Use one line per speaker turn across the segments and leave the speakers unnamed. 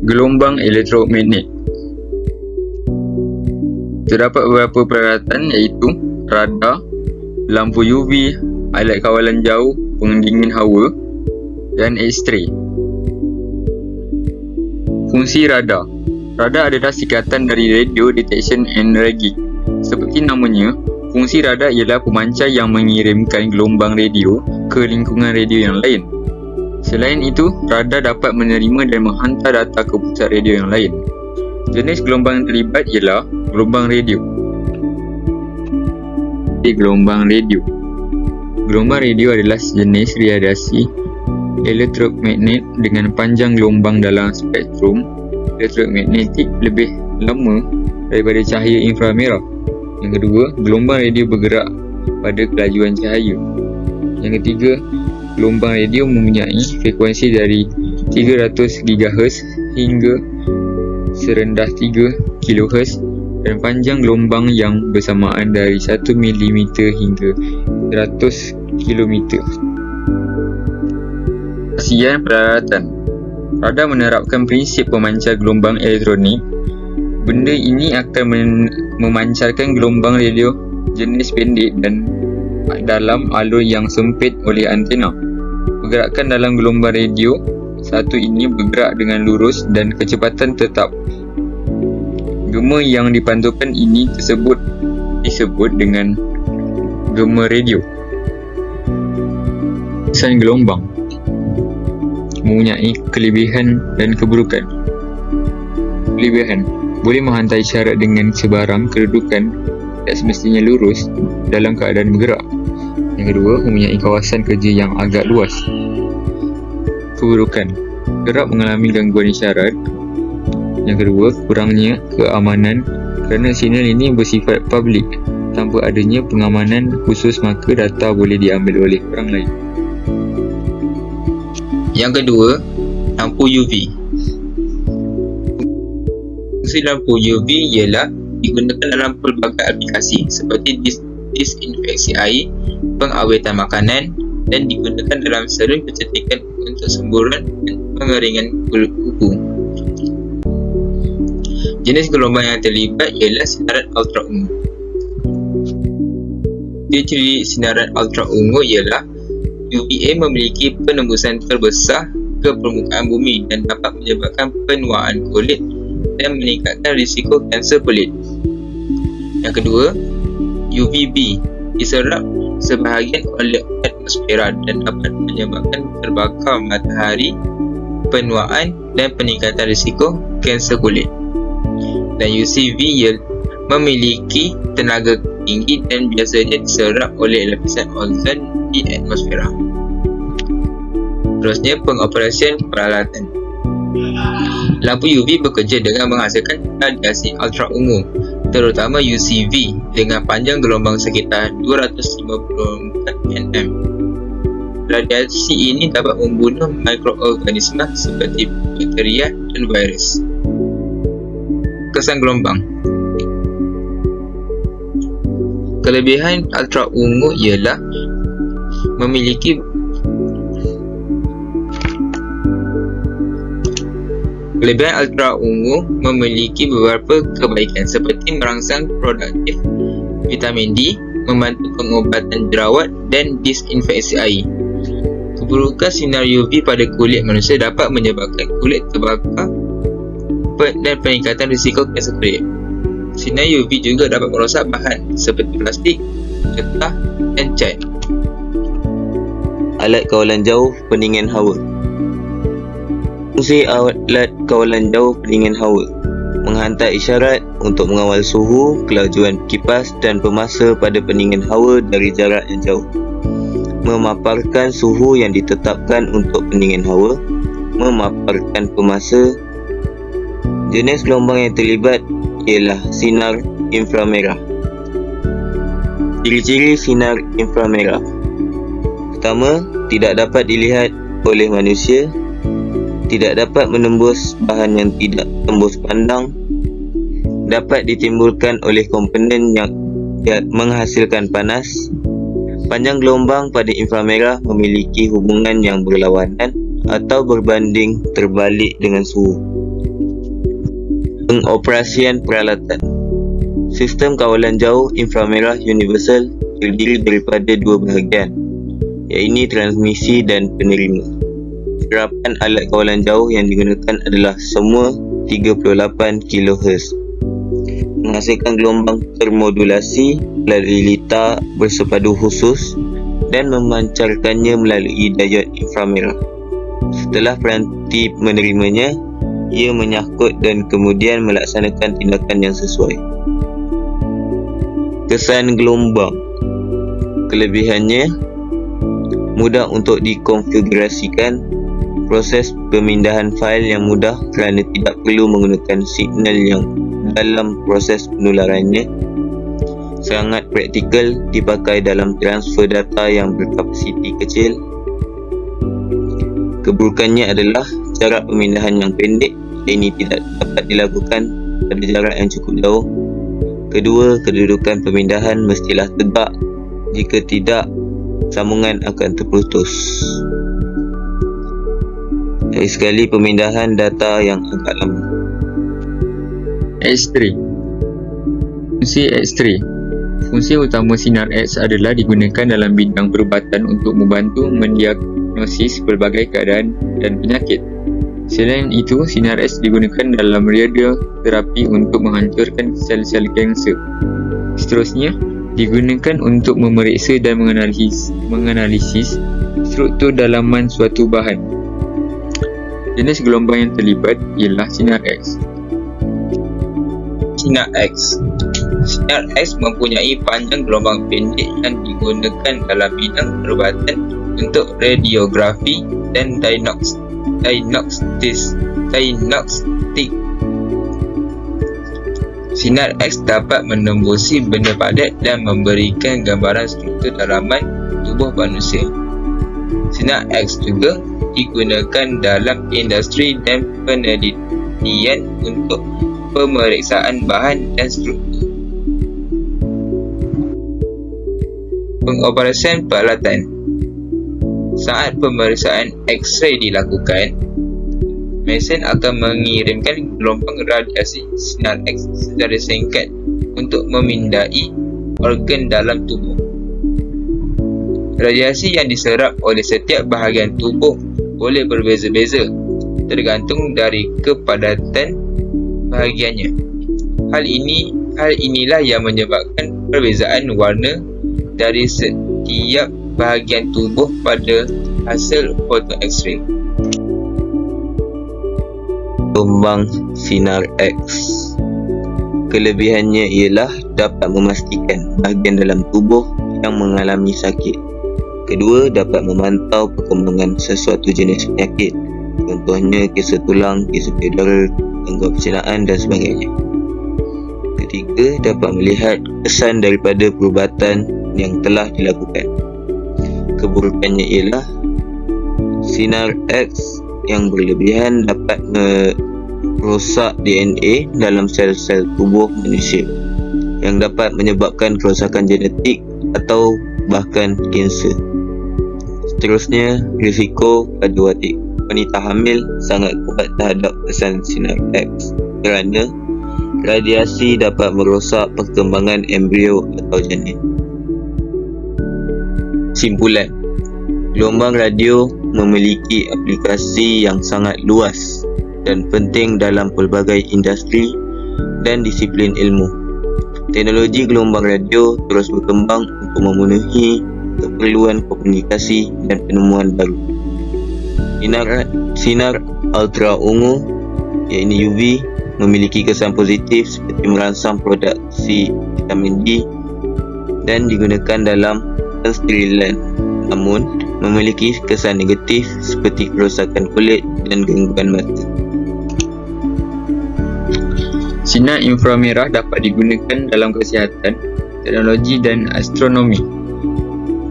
Gelombang elektromagnet. Terdapat beberapa peralatan iaitu radar, lampu UV, alat kawalan jauh, pendingin hawa dan X-ray. Fungsi radar. Radar adalah singkatan dari Radio Detection and Ranging. Seperti namanya, fungsi radar ialah pemancar yang mengirimkan gelombang radio ke lingkungan radio yang lain. Selain itu, radar dapat menerima dan menghantar data ke pusat radio yang lain. Jenis gelombang yang terlibat ialah gelombang radio. Gelombang radio. Gelombang radio adalah sejenis radiasi elektromagnet dengan panjang gelombang dalam spektrum elektromagnetik lebih lama daripada cahaya inframerah. Yang kedua, gelombang radio bergerak pada kelajuan cahaya. Yang ketiga, gelombang radio mempunyai frekuensi dari 300 GHz hingga serendah 3 kHz dan panjang gelombang yang bersamaan dari 1 mm hingga 100 km. Kasihan peralatan. Radar menerapkan prinsip pemancar gelombang elektronik. Benda ini akan memancarkan gelombang radio jenis pendek dan dalam alur yang sempit oleh antena. Pergerakan dalam gelombang radio satu ini bergerak dengan lurus dan kecepatan tetap. Gema yang dipantulkan ini disebut dengan gema radio. Kesan gelombang mempunyai kelebihan dan keburukan. Kelebihan boleh menghantar isyarat dengan sebarang kedudukan tidak semestinya lurus dalam keadaan bergerak. Yang kedua, mempunyai kawasan kerja yang agak luas. Keburukan, kerap mengalami gangguan isyarat. Yang kedua, kurangnya keamanan kerana signal ini bersifat publik. Tanpa adanya pengamanan khusus, maka data boleh diambil oleh orang lain. Yang kedua, lampu UV. Fungsi lampu UV ialah digunakan dalam pelbagai aplikasi seperti disinfeksi air, pengawetan makanan dan digunakan dalam salon kecantikan untuk semburan dan pengeringan kulit kuku. Jenis gelombang yang terlibat ialah sinaran ultraungu. Ciri-ciri sinaran ultraungu ialah UVA memiliki penembusan terbesar ke permukaan bumi dan dapat menyebabkan penuaan kulit dan meningkatkan risiko kanser kulit. Yang kedua, UVB diserap sebahagian oleh atmosfera dan dapat menyebabkan terbakar matahari, penuaan dan peningkatan risiko kanser kulit. Dan UCV memiliki tenaga tinggi dan biasanya diserap oleh lapisan ozon di atmosfera. Terusnya, pengoperasian peralatan. Lampu UV bekerja dengan menghasilkan radiasi ultraungu, terutama UCV dengan panjang gelombang sekitar 254 nm. Radiasi ini dapat membunuh mikroorganisma seperti bakteria dan virus. Kesan gelombang. Kelebihan ultraungu ialah memiliki beberapa kebaikan seperti merangsang produktif vitamin D, membantu pengobatan jerawat dan disinfeksi air. Keburukan sinar UV pada kulit manusia dapat menyebabkan kulit terbakar dan peningkatan risiko kanser kulit. Sinar UV juga dapat merosak bahan seperti plastik, getah dan cat.
Alat kawalan jauh pendingin hawa. Fungsi alat kawalan jauh pendingin hawa: menghantar isyarat untuk mengawal suhu, kelajuan kipas dan pemasa pada pendingin hawa dari jarak yang jauh, memaparkan suhu yang ditetapkan untuk pendingin hawa, memaparkan pemasa. Jenis gelombang yang terlibat ialah sinar inframerah. Ciri-ciri sinar inframerah. Pertama, tidak dapat dilihat oleh manusia, tidak dapat menembus bahan yang tidak tembus pandang, dapat ditimbulkan oleh komponen yang menghasilkan panas. Panjang gelombang pada inframerah memiliki hubungan yang berlawanan atau berbanding terbalik dengan suhu. Pengoperasian peralatan. Sistem kawalan jauh inframerah universal terdiri daripada dua bahagian, iaitu transmisi dan penerima. Serapan alat kawalan jauh yang digunakan adalah semua 38 kHz. Menghasilkan gelombang termodulasi melalui litar bersepadu khusus dan memancarkannya melalui diod inframerah. Setelah peranti menerimanya, ia menyangkut dan kemudian melaksanakan tindakan yang sesuai. Kesan gelombang. Kelebihannya, mudah untuk dikonfigurasikan, proses pemindahan fail yang mudah kerana tidak perlu menggunakan signal yang dalam proses penularannya, sangat praktikal dipakai dalam transfer data yang berkapasiti kecil. Keburukannya adalah jarak pemindahan yang pendek, ini tidak dapat dilakukan pada jarak yang cukup jauh. Kedua, kedudukan pemindahan mestilah tegak, jika tidak, sambungan akan terputus. Lagi sekali, pemindahan data yang agak lama.
X3. Fungsi X3. Fungsi utama sinar X adalah digunakan dalam bidang perubatan untuk membantu mendiagnosis pelbagai keadaan dan penyakit. Selain itu, sinar X digunakan dalam radioterapi untuk menghancurkan sel-sel kanser. Seterusnya, digunakan untuk memeriksa dan menganalisis struktur dalaman suatu bahan. Jenis gelombang yang terlibat ialah sinar X. Sinar X. Sinar X mempunyai panjang gelombang pendek yang digunakan dalam bidang perubatan untuk radiografi dan diagnostik. Sinar X dapat menembusi benda padat dan memberikan gambaran struktur dalaman tubuh manusia. Sinar X juga digunakan dalam industri dan penelitian untuk pemeriksaan bahan dan struktur. Pengoperasian peralatan. Saat pemeriksaan X-ray dilakukan, mesin akan mengirimkan gelombang radiasi sinar X secara singkat untuk memindai organ dalam tubuh. Radiasi yang diserap oleh setiap bahagian tubuh boleh berbeza-beza tergantung dari kepadatan bahagiannya. Hal inilah yang menyebabkan perbezaan warna dari setiap bahagian tubuh pada hasil foto X-ray.
Gelombang sinar X. Kelebihannya ialah dapat memastikan bahagian dalam tubuh yang mengalami sakit. Kedua, dapat memantau perkembangan sesuatu jenis penyakit, contohnya kisar tulang, kisar payudara, gangguan pencernaan dan sebagainya. Ketiga, dapat melihat kesan daripada perubatan yang telah dilakukan. Keburukannya ialah sinar X yang berlebihan dapat merosak DNA dalam sel-sel tubuh manusia yang dapat menyebabkan kerosakan genetik atau bahkan kanser. Seterusnya, risiko pada wanita hamil sangat kuat terhadap kesan sinar X kerana radiasi dapat merosak perkembangan embrio atau janin. Simpulan, gelombang radio memiliki aplikasi yang sangat luas dan penting dalam pelbagai industri dan disiplin ilmu. Teknologi gelombang radio terus berkembang untuk memenuhi keperluan komunikasi dan penemuan baru. Sinar ultra ungu iaitu UV memiliki kesan positif seperti merangsang produksi vitamin D dan digunakan dalam pensterilan, namun memiliki kesan negatif seperti kerosakan kulit dan gangguan mata.
Sinar inframerah dapat digunakan dalam kesihatan, teknologi dan astronomi.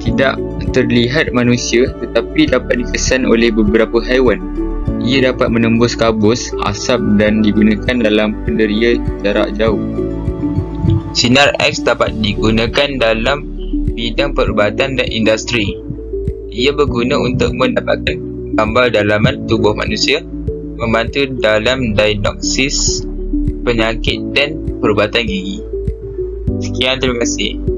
Tidak terlihat manusia tetapi dapat dikesan oleh beberapa haiwan. Ia dapat menembus kabus, asap dan digunakan dalam penderia jarak jauh. Sinar X dapat digunakan dalam bidang perubatan dan industri. Ia berguna untuk mendapatkan gambar dalaman tubuh manusia, membantu dalam diagnosis penyakit dan perubatan gigi. Sekian, terima kasih.